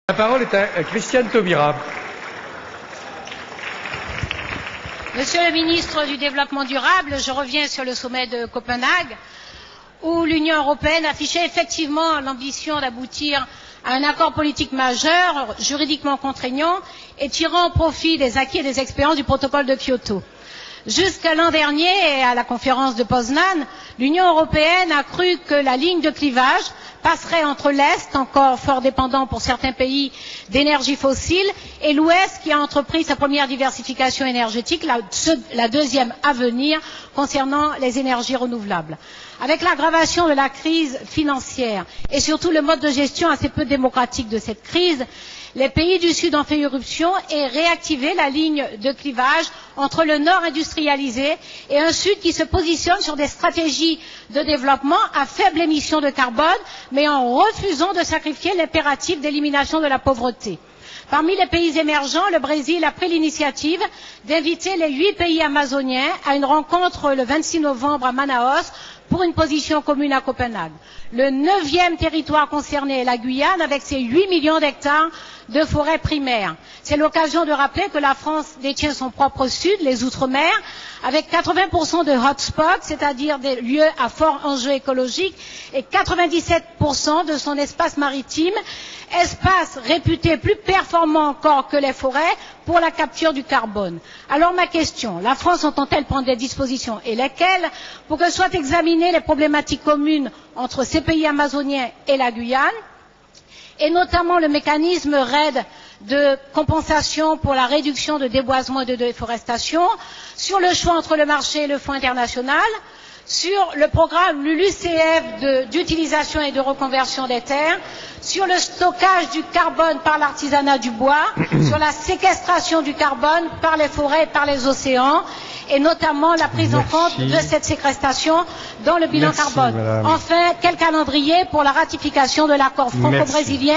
La parole est à Christiane Taubira. Monsieur le ministre du Développement durable, je reviens sur le sommet de Copenhague, où l'Union européenne affichait effectivement l'ambition d'aboutir à un accord politique majeur, juridiquement contraignant, et tirant profit des acquis et des expériences du protocole de Kyoto. Jusqu'à l'an dernier et à la conférence de Poznan, l'Union européenne a cru que la ligne de clivage passerait entre l'Est, encore fort dépendant pour certains pays d'énergie fossile, et l'Ouest qui a entrepris sa première diversification énergétique, la deuxième à venir concernant les énergies renouvelables. Avec l'aggravation de la crise financière et surtout le mode de gestion assez peu démocratique de cette crise, les pays du Sud ont fait irruption et réactivé la ligne de clivage entre le Nord industrialisé et un Sud qui se positionne sur des stratégies de développement à faible émission de carbone, mais en refusant de sacrifier l'impératif d'élimination de la pauvreté. Parmi les pays émergents, le Brésil a pris l'initiative d'inviter les 8 pays amazoniens à une rencontre le 26 novembre à Manaus pour une position commune à Copenhague. Le 9e territoire concerné est la Guyane avec ses 8 millions d'hectares de forêts primaires. C'est l'occasion de rappeler que la France détient son propre sud, les Outre-mer, avec 80% de hotspots, c'est-à-dire des lieux à fort enjeu écologique, et 97% de son espace maritime, espace réputé plus performant encore que les forêts pour la capture du carbone. Alors ma question, la France entend-elle prendre des dispositions, et lesquelles, pour que soient examinées les problématiques communes entre ces pays amazoniens et la Guyane, et notamment le mécanisme RED de compensation pour la réduction de déboisement et de déforestation, sur le choix entre le marché et le Fonds international, sur le programme LULUCF d'utilisation et de reconversion des terres, sur le stockage du carbone par l'artisanat du bois, sur la séquestration du carbone par les forêts et par les océans, et notamment la prise en compte de cette séquestration dans le bilan carbone. Madame. Enfin, quel calendrier pour la ratification de l'accord franco-brésilien